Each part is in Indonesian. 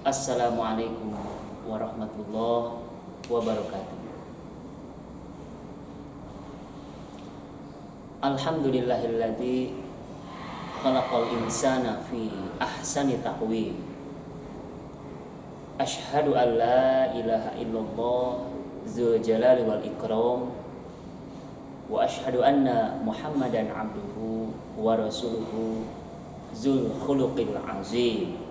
Assalamualaikum warahmatullahi wabarakatuh. Alhamdulillahilladzi khalaqal insana fi ahsani taqwim. Asyhadu an la ilaha illallah dzul jalali wal ikram wa asyhadu anna Muhammadan abduhu wa rasuluhu dzul khuluqil azim.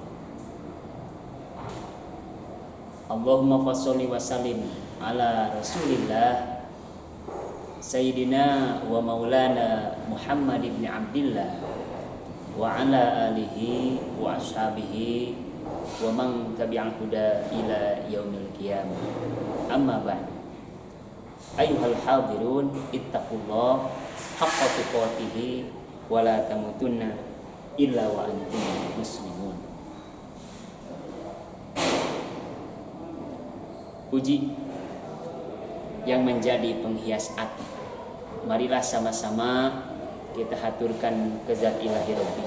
Allahumma fasholli wa sallim ala rasulillah Sayyidina wa maulana Muhammad ibn Abdillah wa ala alihi wa ashabihi wa man tabi'al huda ila yaumil qiyamah. Amma ba'du. Ayyuhal hadirun, ittaqullah haqqa tuqatih wa la tamutunna illa wa antum muslimun. Puji yang menjadi penghias hati, marilah sama-sama kita haturkan ke Zat Ilahi Rabbi.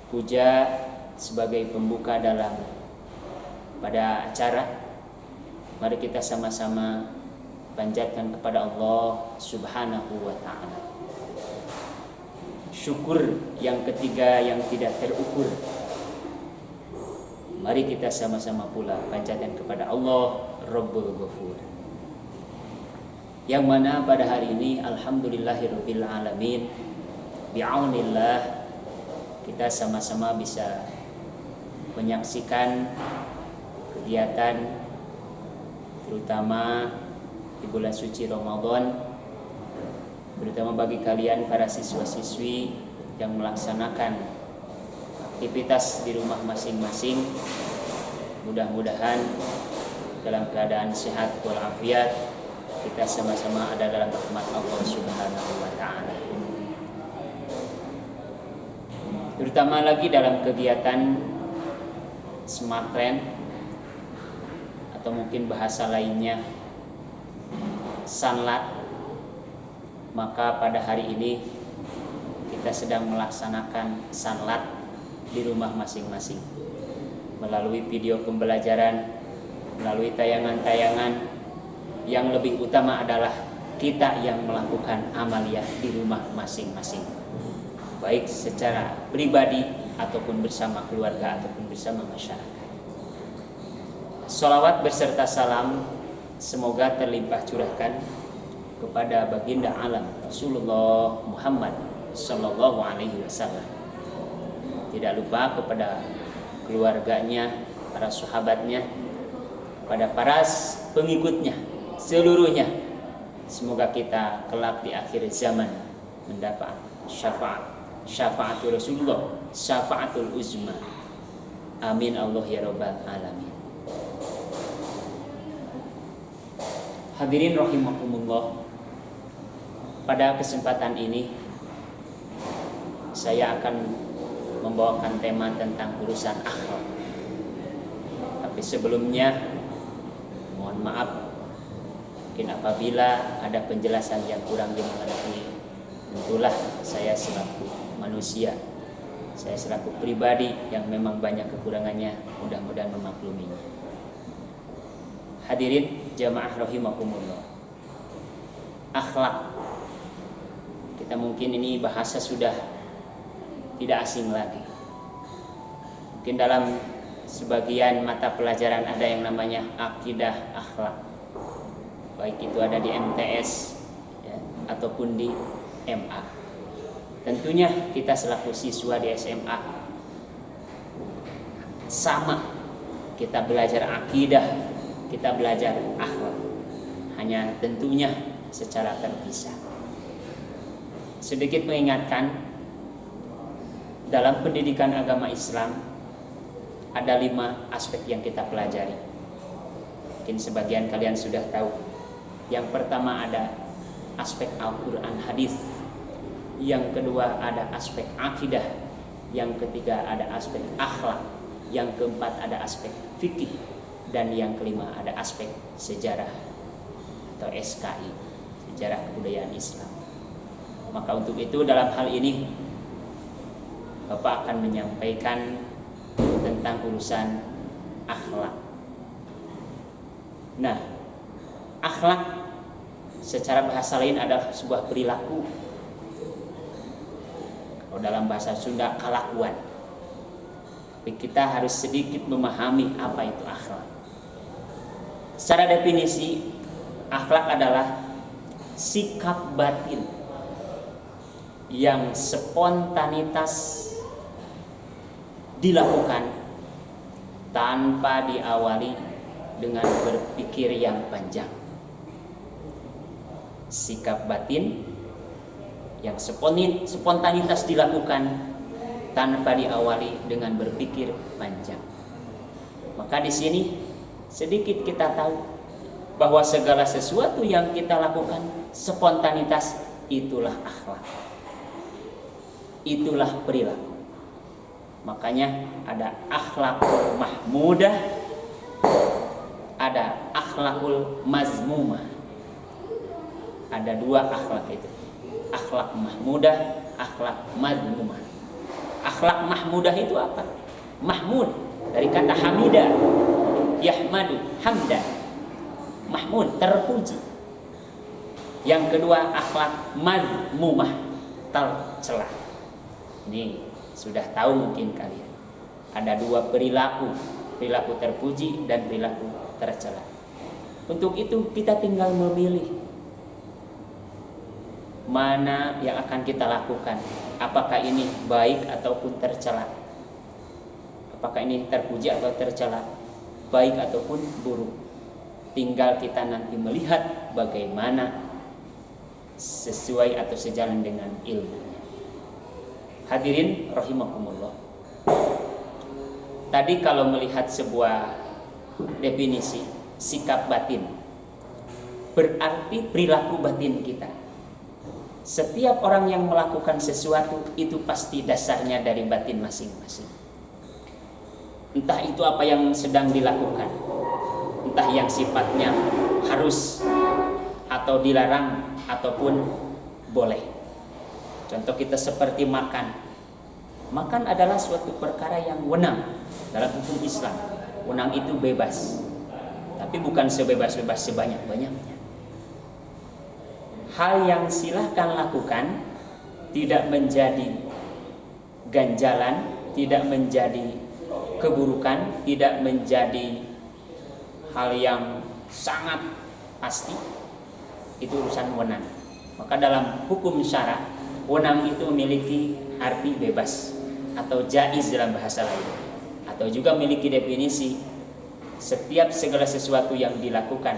Puja sebagai pembuka dalam pada acara, mari kita sama-sama panjatkan kepada Allah Subhanahu wa ta'ala. Syukur yang ketiga yang tidak terukur, mari kita sama-sama pula panjatkan kepada Allah Rabbul Ghafur, yang mana pada hari ini alhamdulillahirabbil alamin bi'aunillah kita sama-sama bisa menyaksikan kegiatan terutama di bulan suci Ramadan, terutama bagi kalian para siswa-siswi yang melaksanakan aktivitas di rumah masing-masing. Mudah-mudahan dalam keadaan sehat walafiat, kita sama-sama ada dalam rahmat Allah Subhanahu wa ta'ala. Terutama lagi dalam kegiatan Smart Trend, atau mungkin bahasa lainnya Sanlat, maka pada hari ini kita sedang melaksanakan Sanlat di rumah masing-masing melalui video pembelajaran, melalui tayangan-tayangan. Yang lebih utama adalah kita yang melakukan amaliyah di rumah masing-masing, baik secara pribadi ataupun bersama keluarga ataupun bersama masyarakat. Sholawat beserta salam semoga terlimpah curahkan kepada baginda alam Rasulullah Muhammad sallallahu alaihi wasallam. Tidak lupa kepada keluarganya, para sahabatnya, kepada para pengikutnya seluruhnya. Semoga kita kelak di akhir zaman mendapat syafaatul Rasulullah, syafaatul uzma. Amin Allah ya rabbal alamin. Hadirin rahimakumullah, pada kesempatan ini saya akan membawakan tema tentang urusan akhlak. Tapi sebelumnya mohon maaf mungkin apabila ada penjelasan yang kurang dimengerti. Tentulah saya selaku manusia, saya selaku pribadi yang memang banyak kekurangannya, mudah-mudahan memakluminya. Hadirin jamaah rahimakumullah, akhlak, kita mungkin ini bahasa sudah tidak asing lagi. Mungkin dalam sebagian mata pelajaran ada yang namanya akidah akhlak, baik itu ada di MTS ya, ataupun di MA. Tentunya kita selaku siswa di SMA sama, kita belajar akidah, kita belajar akhlak, hanya tentunya secara terpisah. Sedikit mengingatkan, dalam pendidikan agama Islam ada 5 aspek yang kita pelajari. Mungkin sebagian kalian sudah tahu. Yang pertama ada aspek Al-Quran hadis. Yang kedua ada aspek akidah. Yang ketiga ada aspek akhlak. Yang keempat ada aspek fikih. Dan yang kelima ada aspek sejarah atau SKI, sejarah kebudayaan Islam. Maka untuk itu dalam hal ini Bapak akan menyampaikan tentang urusan akhlak. Nah, akhlak secara bahasa lain adalah sebuah perilaku. Kalau dalam bahasa Sunda kelakuan. Tapi kita harus sedikit memahami apa itu akhlak. Secara definisi, akhlak adalah sikap batin yang spontanitas dilakukan tanpa diawali dengan berpikir yang panjang. Sikap batin yang spontanitas dilakukan tanpa diawali dengan berpikir panjang. Maka di sini sedikit kita tahu bahwa segala sesuatu yang kita lakukan spontanitas, itulah akhlak. Itulah perilaku. Makanya ada akhlakul mahmudah, ada akhlakul mazmumah. Ada 2 akhlak itu. Akhlak mahmudah, akhlak mazmumah. Akhlak mahmudah itu apa? Mahmud dari kata hamida, yahmadu, hamdan. Mahmud terpuji. Yang kedua akhlak mazmumah, tercela. Ini sudah tahu mungkin kalian. Ada 2 perilaku, perilaku terpuji dan perilaku tercela. Untuk itu kita tinggal memilih mana yang akan kita lakukan. Apakah ini baik ataupun tercela? Apakah ini terpuji atau tercela? Baik ataupun buruk? Tinggal kita nanti melihat bagaimana sesuai atau sejalan dengan ilmu. Hadirin rahimakumullah. Tadi kalau melihat sebuah definisi sikap batin, berarti perilaku batin kita. Setiap orang yang melakukan sesuatu itu pasti dasarnya dari batin masing-masing. Entah itu apa yang sedang dilakukan, entah yang sifatnya harus atau dilarang ataupun boleh. Contoh kita seperti makan. Makan adalah suatu perkara yang wenang dalam hukum Islam. Wenang itu bebas, tapi bukan sebebas-bebas sebanyak-banyaknya. Hal yang silahkan lakukan tidak menjadi ganjalan, tidak menjadi keburukan, tidak menjadi hal yang sangat pasti. Itu urusan wenang. Maka dalam hukum syara, wenang itu memiliki arti bebas atau jaiz dalam bahasa lain, atau juga memiliki definisi setiap segala sesuatu yang dilakukan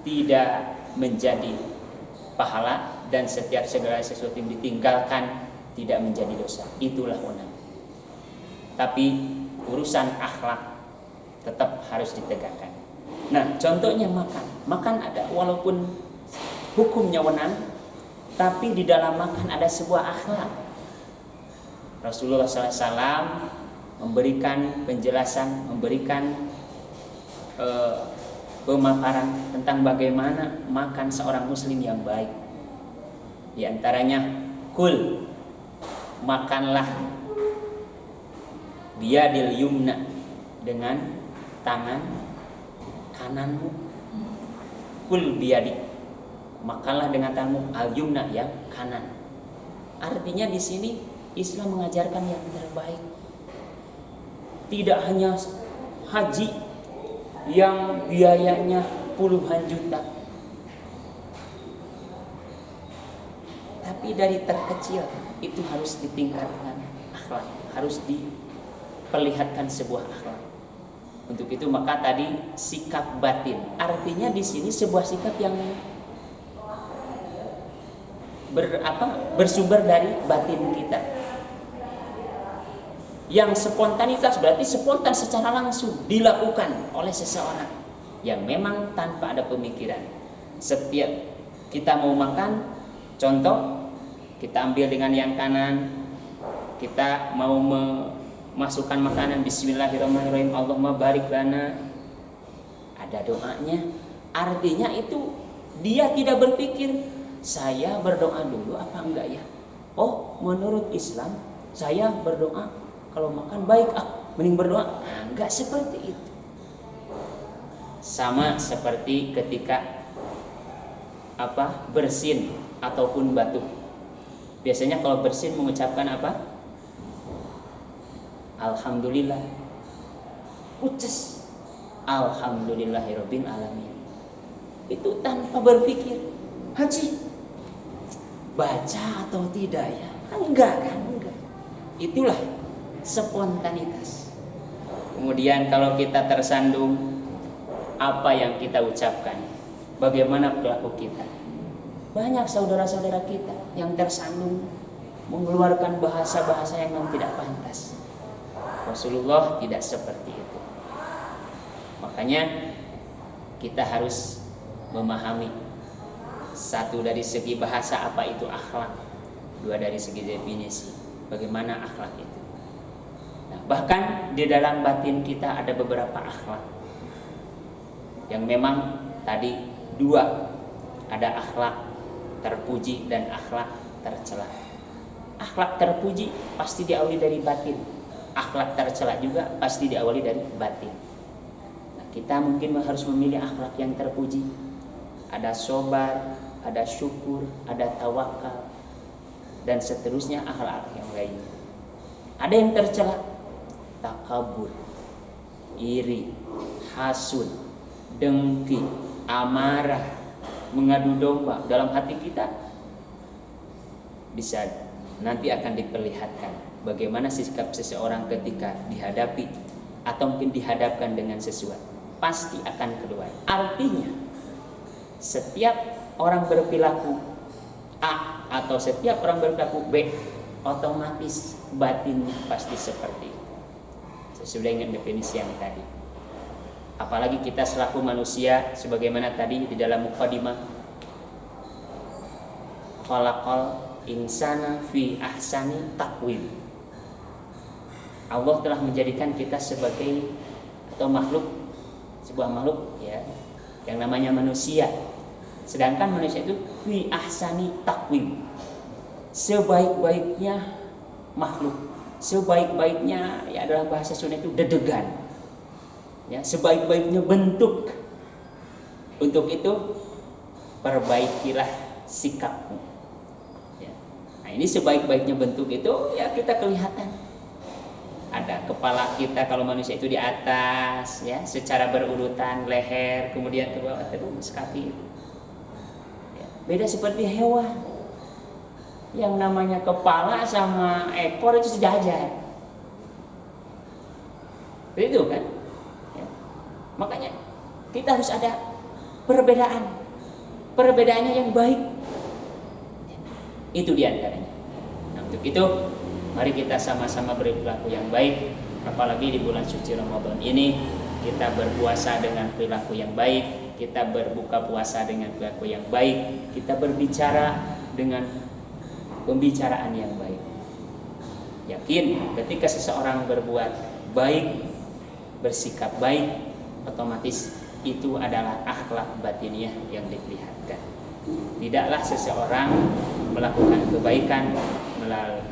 tidak menjadi pahala, dan setiap segala sesuatu yang ditinggalkan tidak menjadi dosa. Itulah wenang. Tapi urusan akhlak tetap harus ditegakkan. Nah, contohnya makan. Makan ada, walaupun hukumnya wenang, tapi di dalam makan ada sebuah akhlak. Rasulullah SAW memberikan penjelasan, memberikan pemaparan tentang bagaimana makan seorang muslim yang baik. Di antaranya, kul, makanlah biyadil yumna, dengan tangan kananmu. Kul biyadik, makanlah dengan tanganmu, al yumna, yang kanan. Artinya di sini Islam mengajarkan yang terbaik. Tidak hanya haji yang biayanya puluhan juta, tapi dari terkecil itu harus ditingkatkan akhlak, harus diperlihatkan sebuah akhlak. Untuk itu maka tadi sikap batin, artinya di sini sebuah sikap yang bersumber dari batin kita. Yang spontanitas berarti spontan secara langsung dilakukan oleh seseorang yang memang tanpa ada pemikiran. Setiap kita mau makan, contoh kita ambil dengan yang kanan, kita mau memasukkan makanan, bismillahirrahmanirrahim, Allahumma barik lana, ada doanya. Artinya itu dia tidak berpikir saya berdoa dulu apa enggak ya. Oh, menurut Islam saya berdoa kalau makan baik, mending berdoa. Enggak seperti itu. Sama seperti ketika bersin ataupun batuk. Biasanya kalau bersin mengucapkan apa? Alhamdulillah. Uces. Alhamdulillahirabbil alamin. Itu tanpa berpikir, haji baca atau tidak ya? Enggak kan? Enggak. Itulah spontanitas. Kemudian kalau kita tersandung, apa yang kita ucapkan? Bagaimana perilaku kita? Banyak saudara-saudara kita yang tersandung mengeluarkan bahasa-bahasa yang memang tidak pantas. Rasulullah tidak seperti itu. Makanya kita harus memahami, satu dari segi bahasa apa itu akhlak, dua dari segi definisi bagaimana akhlak itu. Nah, bahkan di dalam batin kita ada beberapa akhlak yang memang tadi dua, ada akhlak terpuji dan akhlak tercela. Akhlak terpuji pasti diawali dari batin, akhlak tercela juga pasti diawali dari batin. Nah, kita mungkin harus memilih akhlak yang terpuji. Ada sabar, ada syukur, ada tawakal, dan seterusnya akhlak yang lain. Ada yang tercela, takabur, iri, hasud, dengki, amarah, mengadu domba. Dalam hati kita bisa nanti akan diperlihatkan bagaimana sikap seseorang ketika dihadapi atau mungkin dihadapkan dengan sesuatu, pasti akan keluar. Artinya setiap orang berperilaku A atau setiap orang berperilaku B, otomatis batinnya pasti seperti itu. Sesuai dengan definisi yang tadi. Apalagi kita selaku manusia, sebagaimana tadi di dalam mukadimah, khalaqal insana fi ahsani taqwim. Allah telah menjadikan kita sebagai atau makhluk, sebuah makhluk ya, yang namanya manusia. Sedangkan manusia itu fi ahsani taqwim, sebaik-baiknya makhluk, sebaik-baiknya ya dalam bahasa Sunda itu dedegan, ya, sebaik-baiknya bentuk. Untuk itu perbaikilah sikapmu. Ya. Nah, ini sebaik-baiknya bentuk itu ya kita kelihatan. Ada kepala kita kalau manusia itu di atas, ya, secara berurutan, leher, kemudian ke bawah terus kaki. Beda seperti hewan, yang namanya kepala sama ekor itu sejajar, itu kan ya. Makanya kita harus ada perbedaannya yang baik, itu diantaranya. Nah, untuk itu mari kita sama-sama berperilaku yang baik. Apalagi di bulan suci Ramadan ini, kita berpuasa dengan perilaku yang baik, kita berbuka puasa dengan perilaku yang baik, kita berbicara dengan pembicaraan yang baik. Yakin ketika seseorang berbuat baik, bersikap baik, otomatis itu adalah akhlak batiniah yang diperlihatkan. Tidaklah seseorang melakukan kebaikan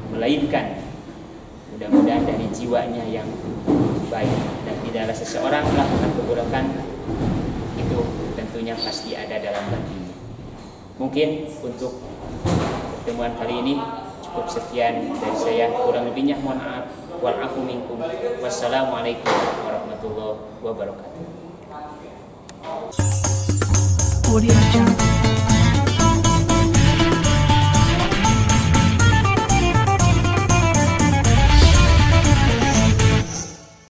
melainkan mudah-mudahan dari jiwanya yang baik, dan tidaklah seseorang melakukan keburukan itu tentunya pasti ada dalam batinnya. Mungkin untuk pertemuan kali ini cukup sekian dari saya, kurang lebihnya mohon maaf. Wal afu minkum. Wassalamualaikum warahmatullahi wabarakatuh. Audio Jungle.